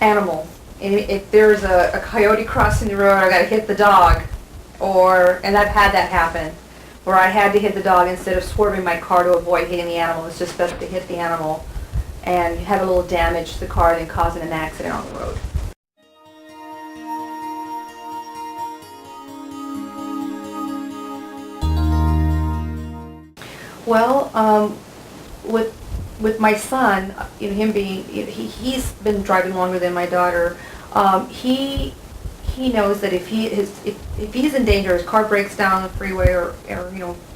animals. And if there's a coyote crossing the road, I gotta hit the dog. And I've had that happen, where I had to hit the dog instead of swerving my car to avoid hitting the animal. It's just better to hit the animal and have a little damage to the car than causing an accident on the road. Well, with my son, him being, he's been driving longer than my daughter. He knows that if he's in danger, his car breaks down on the freeway or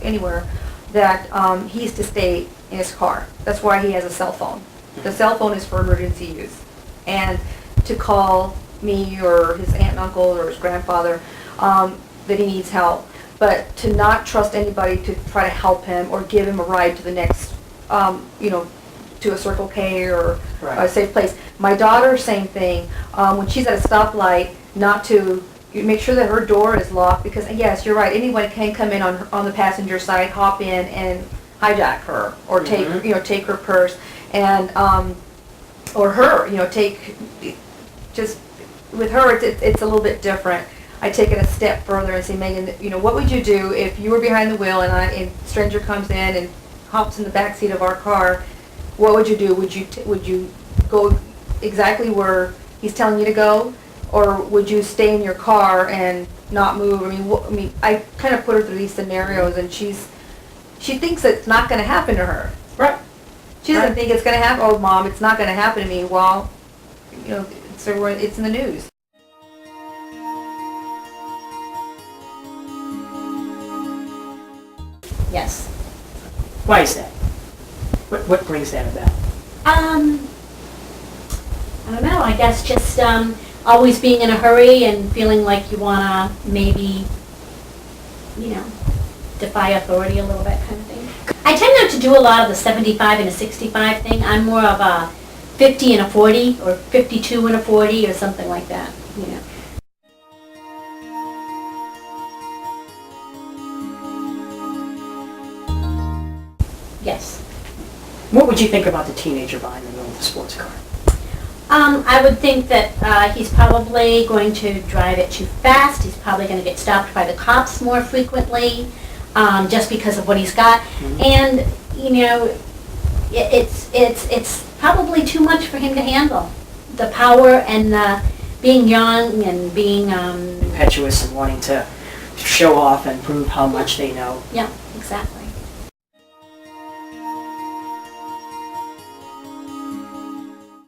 anywhere, that he's to stay in his car. That's why he has a cell phone. The cell phone is for emergency use, and to call me or his aunt and uncle or his grandfather that he needs help. But to not trust anybody to try to help him or give him a ride to the next, to a Circle K or a safe place. My daughter, same thing. When she's at a stoplight, not to make sure that her door is locked, because yes, you're right. Anyone can come in on the passenger side, hop in and hijack her, or take her purse, and or her, just with her it's a little bit different. I take it a step further and say, Megan, what would you do if you were behind the wheel and a stranger comes in and hops in the back seat of our car? What would you do? Would you go exactly where he's telling you to go, or would you stay in your car and not move? I kind of put her through these scenarios, and she thinks it's not going to happen to her. Right. She doesn't think it's going to happen. Oh, Mom, it's not going to happen to me. Well, it's in the news. Yes. Why is that? What brings that about? I don't know. I guess just always being in a hurry and feeling like you want to maybe, defy authority a little bit kind of thing. I tend not to do a lot of the 75 and a 65 thing. I'm more of a 50 and a 40 or 52 and a 40 or something like that, Yes. What would you think about the teenager buying the middle of the sports car? I would think that he's probably going to drive it too fast. He's probably going to get stopped by the cops more frequently, just because of what he's got. Mm-hmm. And it's probably too much for him to handle. The power and being young and being impetuous and wanting to show off and prove how much they know. Yeah, exactly.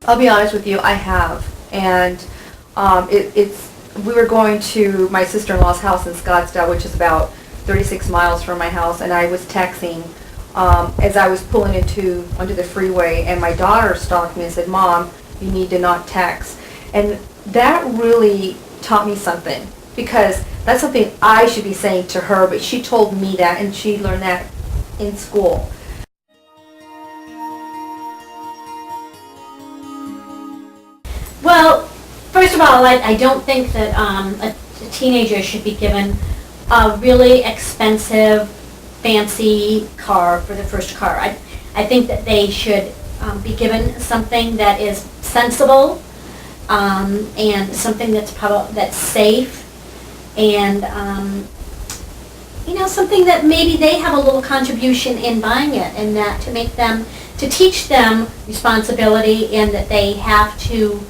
I'll be honest with you, I have, and we were going to my sister-in-law's house in Scottsdale, which is about 36 miles from my house, and I was texting as I was pulling onto the freeway, and my daughter stopped me and said, Mom, you need to not text. And that really taught me something, because that's something I should be saying to her, but she told me that, and she learned that in school. Well, first of all, I don't think that a teenager should be given a really expensive, fancy car for the first car. I think that they should be given something that is sensible and something that's safe, and something that maybe they have a little contribution in buying it, and that to teach them responsibility, and that they have to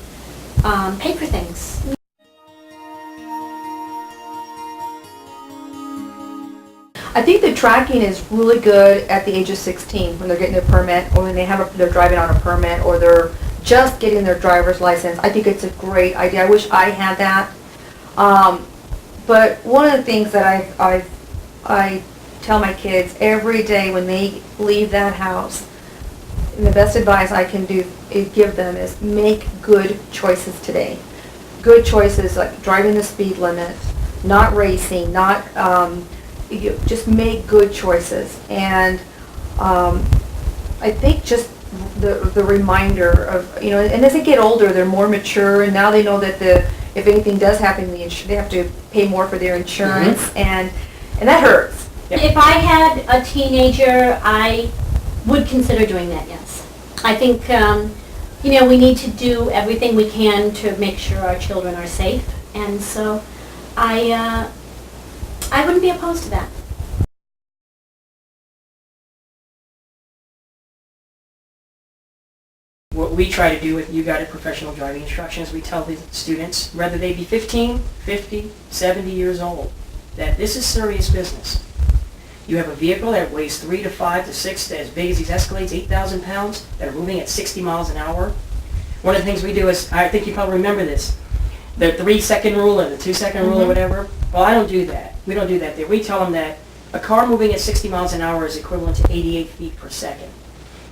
pay for things. I think the tracking is really good at the age of 16 when they're getting their permit, or when they're driving on a permit, or they're just getting their driver's license. I think it's a great idea. I wish I had that. But one of the things that I tell my kids every day when they leave that house, and the best advice I can give them is make good choices today. Good choices like driving the speed limit, not racing, just make good choices. And I think just the reminder of, and as they get older, they're more mature, and now they know that if anything does happen, they have to pay more for their insurance, mm-hmm. and that hurts. If I had a teenager, I would consider doing that, yes. I think you know, we need to do everything we can to make sure our children are safe. And so I wouldn't be opposed to that. What we try to do with You Guided Professional Driving Instructions, we tell the students, whether they be 15, 50, 70 years old, that this is serious business. You have a vehicle that weighs 3 to 5 to 6, to as big as these Escalades, 8,000 pounds, that are moving at 60 miles an hour. One of the things we do is, I think you probably remember this, the 3-second rule or the 2-second rule or whatever. Well, I don't do that. We don't do that there. We tell them that a car moving at 60 miles an hour is equivalent to 88 feet per second.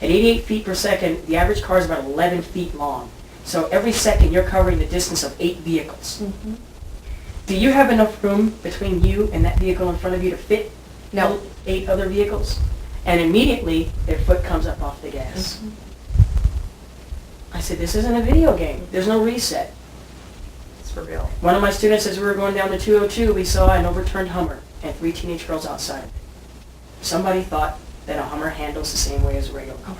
At 88 feet per second, the average car is about 11 feet long. So every second, you're covering the distance of 8 vehicles. Do you have enough room between you and that vehicle in front of you to fit No. 8 other vehicles? And immediately, their foot comes up off the gas. I said, this isn't a video game. There's no reset. It's for real. One of my students, as we were going down the 202, we saw an overturned Hummer and 3 teenage girls outside of it. Somebody thought that a Hummer handles the same way as a regular car.